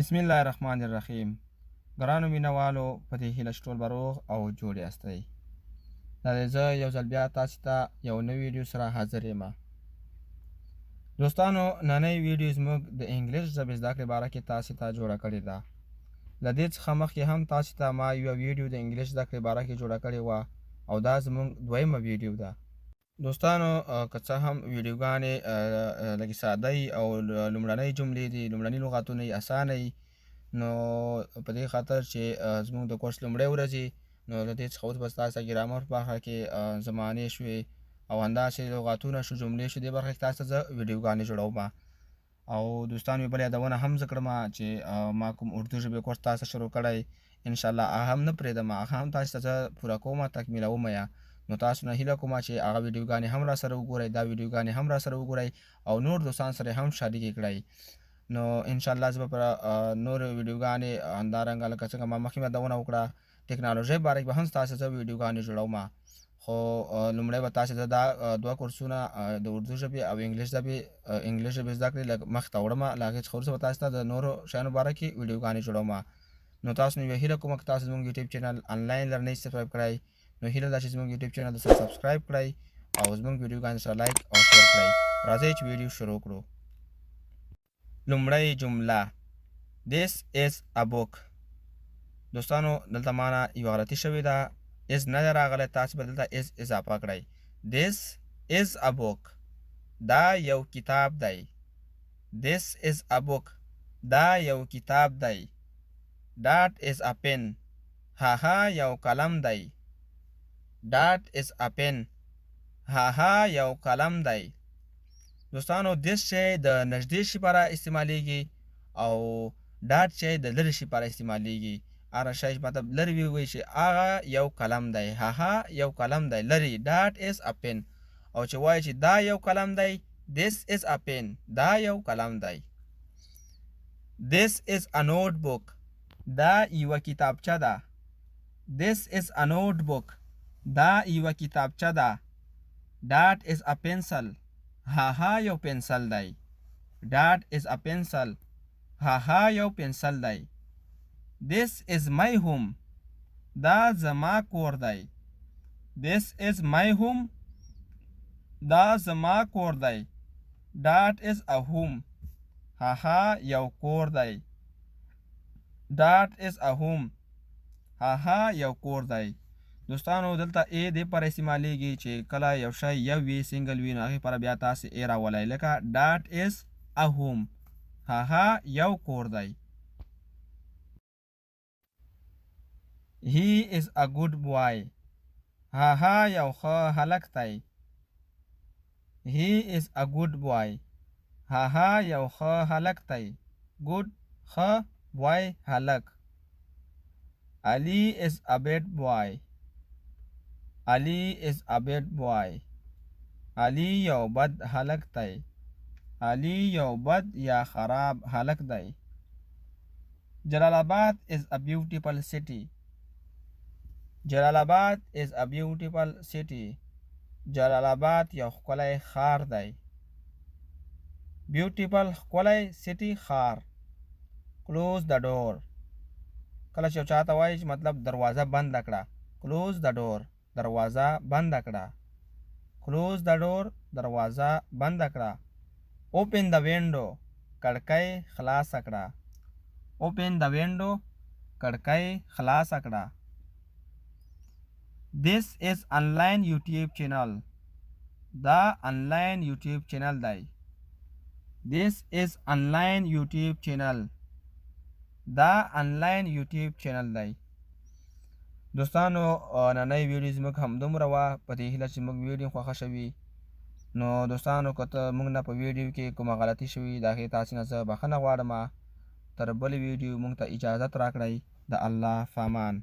بسم الله الرحمن الرحیم. ګرانو مینوالو په دې هیله چې ټول به روغ او جوړ یاستئ. دا دی زه یو ځل بیا تاسو ته یو نوی ویډیو سره حاضر یم. دوستانو نننۍ ویډیو زموږ د انګلیش ژبې زده کړې باره کې تاسو ته جوړه کړې ده. له دې څخه مخکې هم تاسو ته ما یوه ویډیو د انګلیش زده کړې باره کې جوړه کړې وه او دا زموږ دویمه ویډیو ده. دوستانو که څه هم ویډیوګانې لږې ساده او لومړنۍ جملې دي، لومړني لغاتونه یې اسانه وي، نو په دې خاطر چې زموږ د کورس لومړۍ ورځې نو له دې څخه اوس به ستاسو ته ګرامر په برخه کې زمانې شوې او همداسې لغاتونه شو، جملې شو. دې برخه کې تاسو ته زه ویډیوګانې جوړوم او دوستانو بله یادونه هم زه کړم چې ما کوم اردو ژبې کورس تاسو شروع کړی، انشاءالله هغه هم نه پرېږدم، هغه هم تاسو ته زه پوره کوم، تکمیلوم یې. نو تاسو نه هیله کوم چې هغه ویډیوګانې هم را سره وګورئ، دا ویډیوګانې هم را سره وګورئ او نور دوستان سره هم شریکې کړئ. نو انشاءالله زه به پر نورې ویډیوګانې همدارنګه لکه څنګه ما مخکې یادونه وکړه ټکنالوژۍ باره کې به هم ستاسو زه ویډیوګانې جوړوم. خو لومړی به تاسو ته دا دوه کورسونه د اردو ژبې او انګلیش ژبې زده کړې مخې ته وړم، له هغې څخه وروسته به تاسو ته د نورو شیانو باره کې ویډیوګانې جوړوم. نو تاسو نو یوه هیله کوم که تاسو زموږ یوټیوب چینل انلاین لرنۍ سبسکرایب کړئ، نو هیله ده چې زموږ یوټیوب چینل سره سبسکرایب کړئ او زموږ ویډیوګانې سره لایک او شیر کړئ. راځئ چې ویډیو شروع کړو. لومړی جمله This is a book. دوستانو دلته مانا یوه غلطي شوې ده، is نه ده راغلی، تاسو به دلته is اضافه کړئ. This is a book. دا یو کتاب دی. This is a book. دا یو کتاب دی. That is a pen. هغه یو قلم دی. That is a pen. هغه یو قلم دی. دوستانو this شی د نږدې شي لپاره استعمالیږي او ډاټ شی د لرې شي لپاره استعمالیږي. هغه شی مطلب لرې وي چې هغه یو قلم دی، هغه یو قلم دی لرې. ډاټ is a pen. او چې وایي چې دا یو قلم دی، this is a pen. دا یو قلم دی. This is a notebook. دا یوه کتابچه ده. This is a notebook. دا یوه کتابچه ده. That is a pencil. هغه یو پنسل دی. That is a pencil. هغه یو پنسل دی. This is my home. دا زما کور دی. This is my home. دا زما کور دی. That is a home. هغه یو کور دی. That is a home. هغه یو کور دی. دوستانو دلته ای دې پر استعمالیږي چې کله یو شی یو وي، سنګل وي، نو هغې پر بیا تاسې ای راولئ، لکه ډاټ از ا هوم. هغه یو کور دی. هی از ا ګوډ بوای. هغه یو ښه هلک دی. هی از ا ګوډ بوای. هغه یو ښه هلک دی. ګوډ ښه، بوای هلک. علی از ا بیډ بوای. علی is a bad boy. علی یو بد هلک دی. علی یو بد یا خراب هلک دی. جلال آباد is a beautiful city. جلال آباد is a beautiful city. جلال آباد یو ښکلی ښار دی. beautiful ښکلی، city ښار. close the door. کله چې یو چاته وایي چې مطلب دروازه بنده کړه، close the door. دروازه بنده کړه. close the door. دروازه بنده کړه. open the window. کړکۍ خلاصه کړه. open the window. کړکۍ خلاصه کړه. this is online YouTube channel. دا online YouTube channel دی. this is online YouTube channel. دا online YouTube channel دی. دوستانو نننۍ ویډیو زموږ همدومره وه، په دې هیله چې زموږ ویډیو خوښه شوي. نو دوستانو که ته موږ نه په ویډیو کې کومه غلطي شوي، د هغې تاسې نه زه بخښنه غواړم. تر بلې ویډیو موږ ته اجازت راکړئ. د الله په امان.